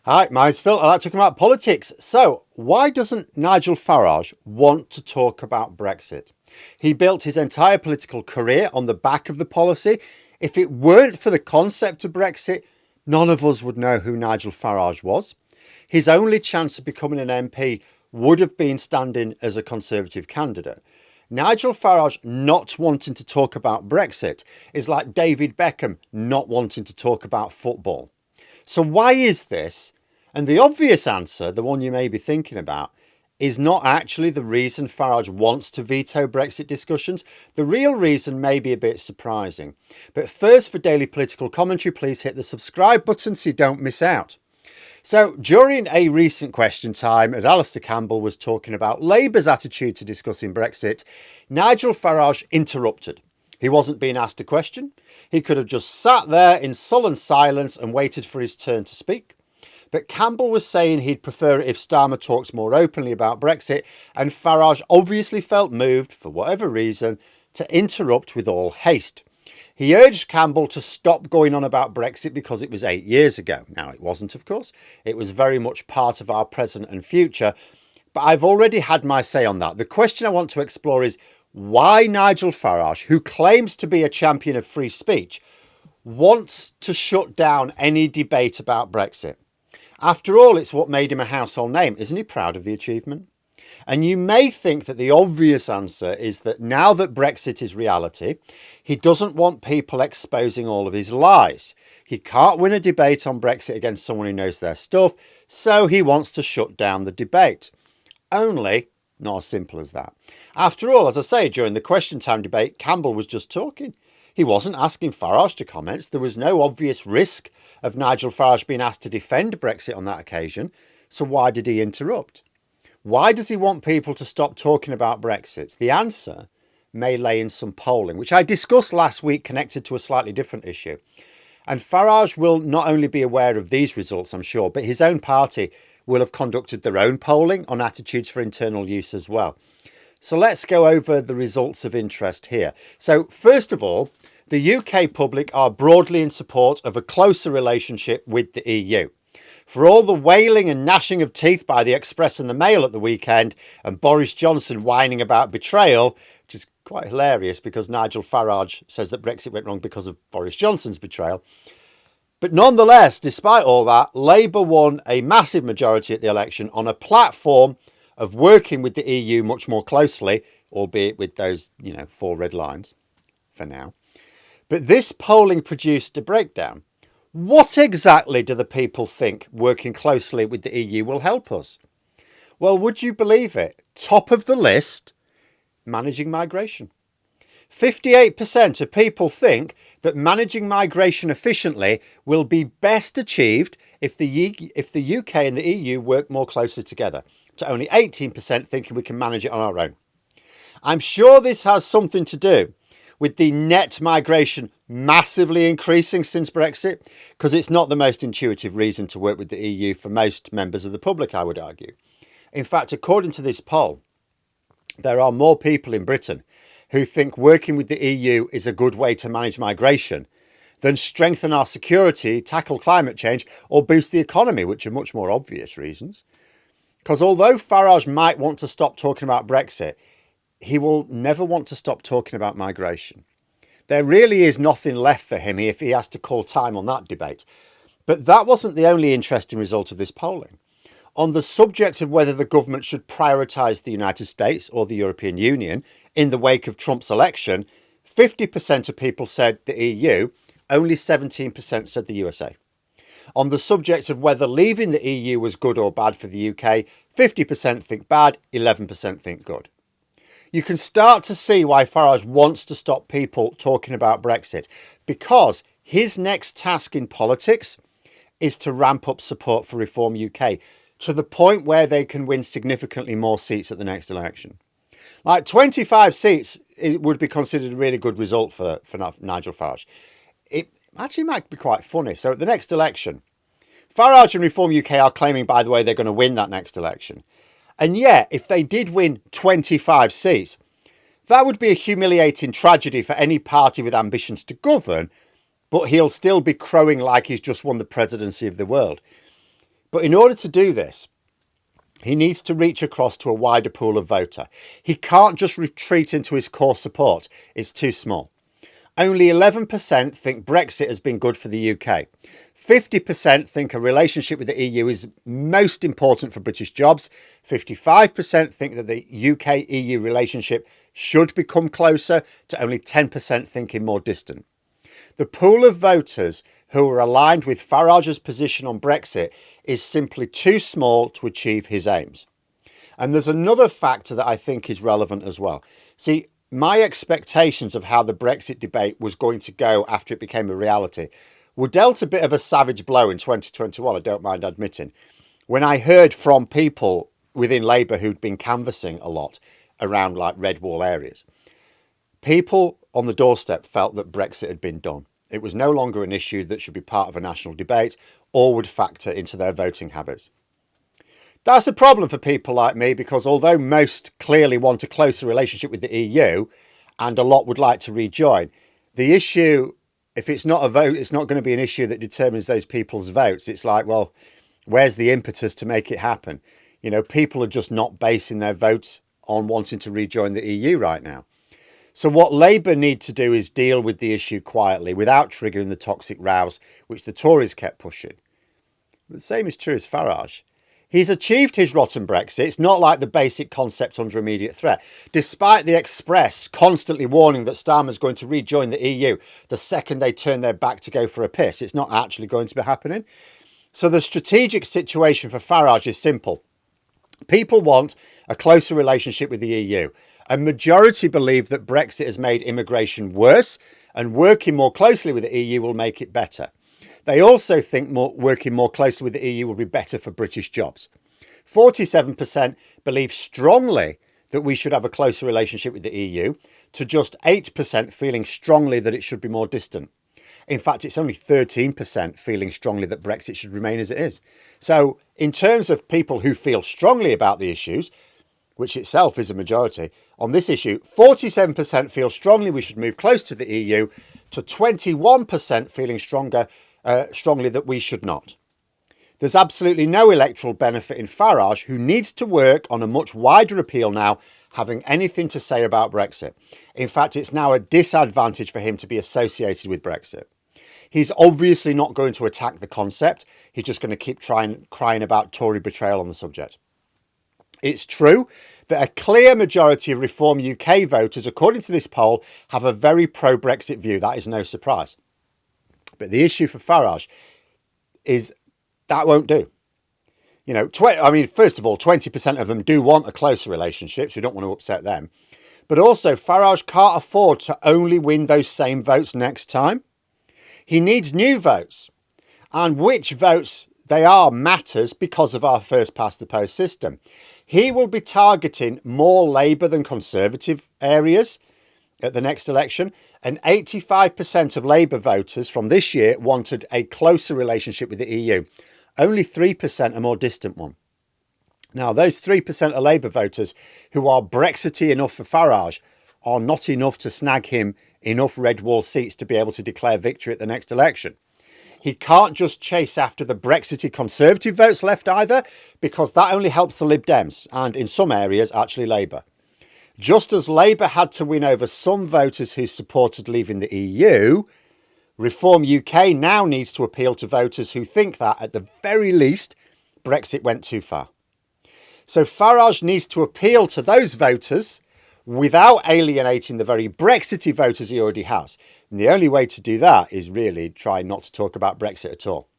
Hi, mine's Phil. I like talking about politics. So, why doesn't Nigel Farage want to talk about Brexit? He built his entire political career on the back of the policy. If it weren't for the concept of Brexit, none of us would know who Nigel Farage was. His only chance of becoming an MP would have been standing as a Conservative candidate. Nigel Farage not wanting to talk about Brexit is like David Beckham not wanting to talk about football. So why is this? And the obvious answer, the one you may be thinking about, is not actually the reason Farage wants to veto Brexit discussions. The real reason may be a bit surprising. But first, for daily political commentary, please hit the subscribe button so you don't miss out. So during a recent question time, as Alastair Campbell was talking about Labour's attitude to discussing Brexit, Nigel Farage interrupted. He wasn't being asked a question. He could have just sat there in sullen silence and waited for his turn to speak. But Campbell was saying he'd prefer it if Starmer talks more openly about Brexit, and Farage obviously felt moved, for whatever reason, to interrupt with all haste. He urged Campbell to stop going on about Brexit because it was 8 years ago. Now, it wasn't, of course. It was very much part of our present and future. But I've already had my say on that. The question I want to explore is why Nigel Farage, who claims to be a champion of free speech, wants to shut down any debate about Brexit. After all, it's what made him a household name. Isn't he proud of the achievement? And you may think that the obvious answer is that now that Brexit is reality, he doesn't want people exposing all of his lies. He can't win a debate on Brexit against someone who knows their stuff, so he wants to shut down the debate. Only not as simple as that. After all, as I say, during the question time debate, Campbell was just talking. He wasn't asking Farage to comment. There was no obvious risk of Nigel Farage being asked to defend Brexit on that occasion. So why did he interrupt? Why does he want people to stop talking about Brexit? The answer may lay in some polling, which I discussed last week connected to a slightly different issue. And Farage will not only be aware of these results, I'm sure, but his own party will have conducted their own polling on attitudes for internal use as well. So let's go over the results of interest here. So first of all, the UK public are broadly in support of a closer relationship with the EU. For all the wailing and gnashing of teeth by the Express and the Mail at the weekend and Boris Johnson whining about betrayal, which is quite hilarious because Nigel Farage says that Brexit went wrong because of Boris Johnson's betrayal. But nonetheless, despite all that, Labour won a massive majority at the election on a platform of working with the EU much more closely, albeit with those, 4 red lines for now. But this polling produced a breakdown. What exactly do the people think working closely with the EU will help us? Well, would you believe it? Top of the list, managing migration. 58% of people think that managing migration efficiently will be best achieved if the UK and the EU work more closely together, to only 18% thinking we can manage it on our own. I'm sure this has something to do with the net migration massively increasing since Brexit, because it's not the most intuitive reason to work with the EU for most members of the public, I would argue. In fact, according to this poll, there are more people in Britain who think working with the EU is a good way to manage migration than strengthen our security, tackle climate change, or boost the economy, which are much more obvious reasons. Because although Farage might want to stop talking about Brexit, he will never want to stop talking about migration. There really is nothing left for him if he has to call time on that debate. But that wasn't the only interesting result of this polling. On the subject of whether the government should prioritise the United States or the European Union in the wake of Trump's election, 50% of people said the EU, only 17% said the USA. On the subject of whether leaving the EU was good or bad for the UK, 50% think bad, 11% think good. You can start to see why Farage wants to stop people talking about Brexit, because his next task in politics is to ramp up support for Reform UK to the point where they can win significantly more seats at the next election. Like 25 seats, it would be considered a really good result for Nigel Farage. It actually might be quite funny. So at the next election, Farage and Reform UK are claiming, by the way, they're going to win that next election. And yet, if they did win 25 seats, that would be a humiliating tragedy for any party with ambitions to govern, but he'll still be crowing like he's just won the presidency of the world. But in order to do this, he needs to reach across to a wider pool of voter. He can't just retreat into his core support. It's too small. Only 11% think Brexit has been good for the UK. 50% think a relationship with the EU is most important for British jobs. 55% think that the UK-EU relationship should become closer, to only 10% thinking more distant. The pool of voters who are aligned with Farage's position on Brexit is simply too small to achieve his aims. And there's another factor that I think is relevant as well. See, my expectations of how the Brexit debate was going to go after it became a reality were dealt a bit of a savage blow in 2021, I don't mind admitting, when I heard from people within Labour who'd been canvassing a lot around like red wall areas. People on the doorstep felt that Brexit had been done. It was no longer an issue that should be part of a national debate or would factor into their voting habits. That's a problem for people like me, because although most clearly want a closer relationship with the EU and a lot would like to rejoin, the issue, if it's not a vote, it's not going to be an issue that determines those people's votes. It's like, well, where's the impetus to make it happen? You know, people are just not basing their votes on wanting to rejoin the EU right now. So what Labour need to do is deal with the issue quietly without triggering the toxic rows which the Tories kept pushing. But the same is true as Farage. He's achieved his rotten Brexit. It's not like the basic concept under immediate threat. Despite the Express constantly warning that Starmer's going to rejoin the EU the second they turn their back to go for a piss, it's not actually going to be happening. So the strategic situation for Farage is simple. People want a closer relationship with the EU. A majority believe that Brexit has made immigration worse, and working more closely with the EU will make it better. They also think working more closely with the EU will be better for British jobs. 47% believe strongly that we should have a closer relationship with the EU, to just 8% feeling strongly that it should be more distant. In fact, it's only 13% feeling strongly that Brexit should remain as it is. So in terms of people who feel strongly about the issues, which itself is a majority, on this issue, 47% feel strongly we should move close to the EU, to 21% feeling strongly that we should not. There's absolutely no electoral benefit in Farage, who needs to work on a much wider appeal now, having anything to say about Brexit. In fact, it's now a disadvantage for him to be associated with Brexit. He's obviously not going to attack the concept. He's just going to keep crying about Tory betrayal on the subject. It's true that a clear majority of Reform UK voters, according to this poll, have a very pro-Brexit view. That is no surprise. But the issue for Farage is that won't do. You know, first of all, 20% of them do want a closer relationship, so you don't want to upset them. But also, Farage can't afford to only win those same votes next time. He needs new votes. And which votes they are matters because of our first past the post system. He will be targeting more Labour than Conservative areas at the next election, and 85% of Labour voters from this year wanted a closer relationship with the EU. Only 3% a more distant one. Now, those 3% of Labour voters who are Brexity enough for Farage are not enough to snag him enough red wall seats to be able to declare victory at the next election. He can't just chase after the Brexity Conservative votes left either, because that only helps the Lib Dems and in some areas actually Labour. Just as Labour had to win over some voters who supported leaving the EU, Reform UK now needs to appeal to voters who think that, at the very least, Brexit went too far. So Farage needs to appeal to those voters without alienating the very Brexity voters he already has. And the only way to do that is really try not to talk about Brexit at all.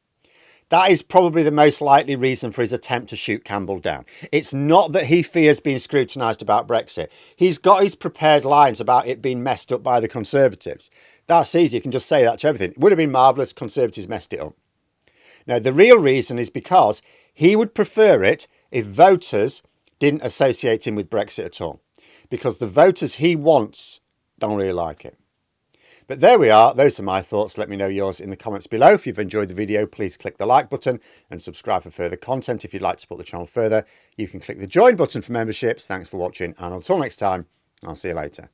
That is probably the most likely reason for his attempt to shoot Campbell down. It's not that he fears being scrutinised about Brexit. He's got his prepared lines about it being messed up by the Conservatives. That's easy. You can just say that to everything. It would have been marvellous. Conservatives messed it up. Now, the real reason is because he would prefer it if voters didn't associate him with Brexit at all, because the voters he wants don't really like it. But there we are. Those are my thoughts. Let me know yours in the comments below. If you've enjoyed the video, please click the like button and subscribe for further content. If you'd like to support the channel further, you can click the join button for memberships. Thanks for watching, and until next time, I'll see you later.